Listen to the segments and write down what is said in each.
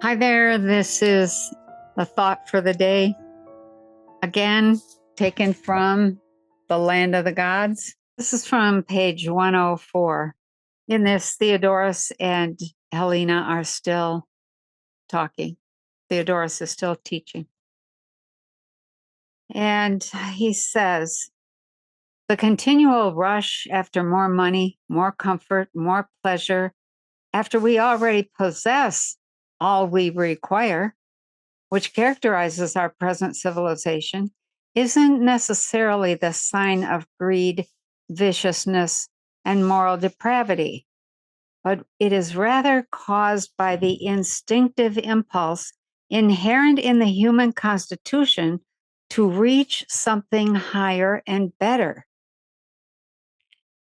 Hi there. This is the thought for the day. Again, taken from The Land of the Gods. This is from page 104. In this, Theodorus and Helena are still talking. Theodorus is still teaching. And he says, the continual rush after more money, more comfort, more pleasure, after we already possess all we require, which characterizes our present civilization, isn't necessarily the sign of greed, viciousness, and moral depravity, but it is rather caused by the instinctive impulse inherent in the human constitution to reach something higher and better,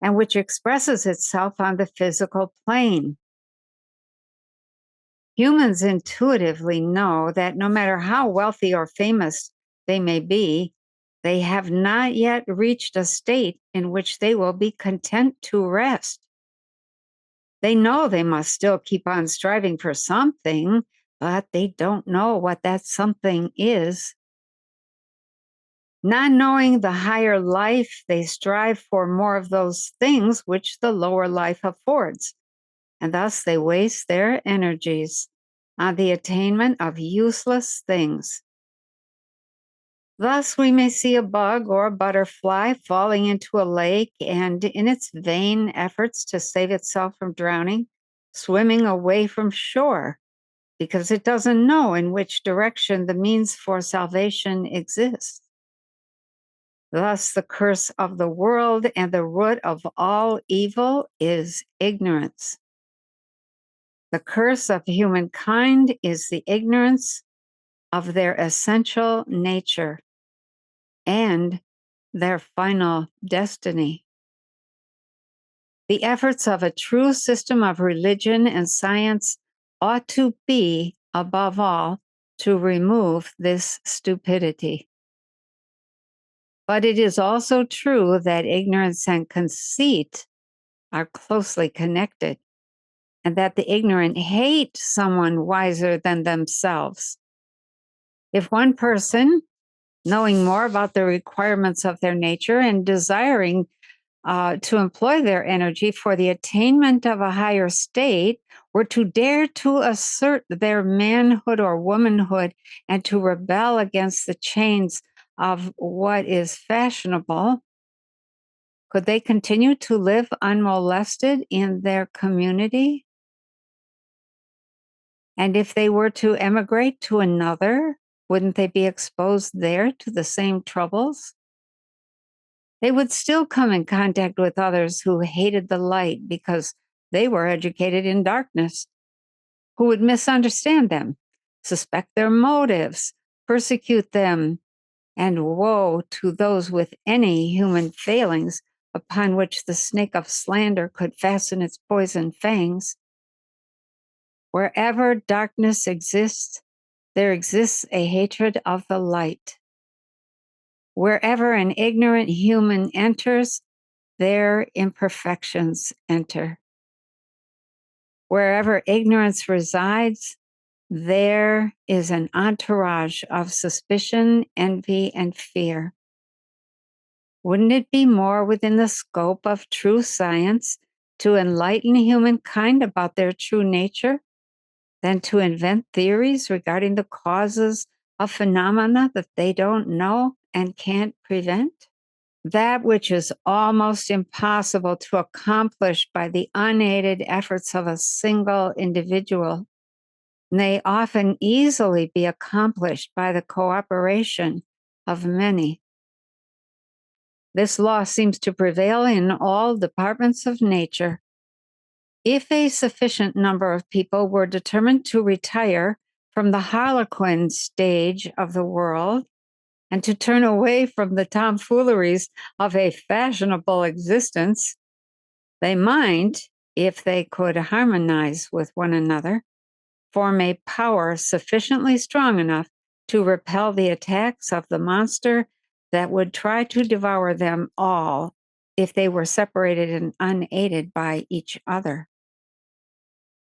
and which expresses itself on the physical plane. Humans intuitively know that no matter how wealthy or famous they may be, they have not yet reached a state in which they will be content to rest. They know they must still keep on striving for something, but they don't know what that something is. Not knowing the higher life, they strive for more of those things which the lower life affords, and thus they waste their energies on the attainment of useless things. Thus, we may see a bug or a butterfly falling into a lake and, in its vain efforts to save itself from drowning, swimming away from shore because it doesn't know in which direction the means for salvation exists. Thus, the curse of the world and the root of all evil is ignorance. The curse of humankind is the ignorance of their essential nature and their final destiny. The efforts of a true system of religion and science ought to be, above all, to remove this stupidity. But it is also true that ignorance and conceit are closely connected, and that the ignorant hate someone wiser than themselves. If one person, knowing more about the requirements of their nature and desiring to employ their energy for the attainment of a higher state, were to dare to assert their manhood or womanhood and to rebel against the chains of what is fashionable, could they continue to live unmolested in their community? And if they were to emigrate to another, wouldn't they be exposed there to the same troubles? They would still come in contact with others who hated the light because they were educated in darkness, who would misunderstand them, suspect their motives, persecute them, and woe to those with any human failings upon which the snake of slander could fasten its poison fangs. Wherever darkness exists, there exists a hatred of the light. Wherever an ignorant human enters, their imperfections enter. Wherever ignorance resides, there is an entourage of suspicion, envy, and fear. Wouldn't it be more within the scope of true science to enlighten humankind about their true nature than to invent theories regarding the causes of phenomena that they don't know and can't prevent? That which is almost impossible to accomplish by the unaided efforts of a single individual may often easily be accomplished by the cooperation of many. This law seems to prevail in all departments of nature. If a sufficient number of people were determined to retire from the harlequin stage of the world and to turn away from the tomfooleries of a fashionable existence, they might, if they could harmonize with one another, form a power sufficiently strong enough to repel the attacks of the monster that would try to devour them all if they were separated and unaided by each other.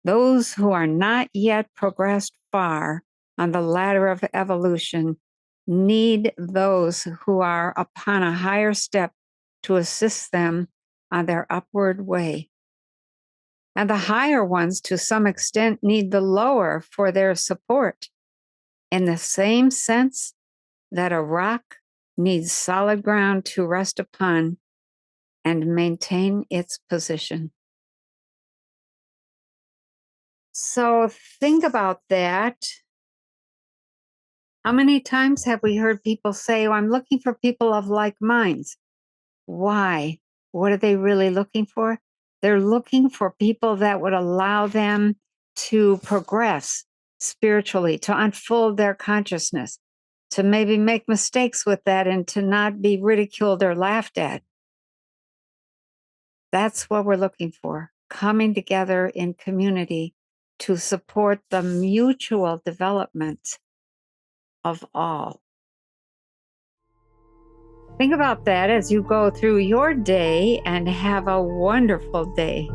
Those who are not yet progressed far on the ladder of evolution need those who are upon a higher step to assist them on their upward way. And the higher ones, to some extent, need the lower for their support, in the same sense that a rock needs solid ground to rest upon and maintain its position. So think about that. How many times have we heard people say, "Oh, I'm looking for people of like minds"? Why? What are they really looking for? They're looking for people that would allow them to progress spiritually, to unfold their consciousness, to maybe make mistakes with that and to not be ridiculed or laughed at. That's what we're looking for, coming together in community to support the mutual development of all. Think about that as you go through your day and have a wonderful day.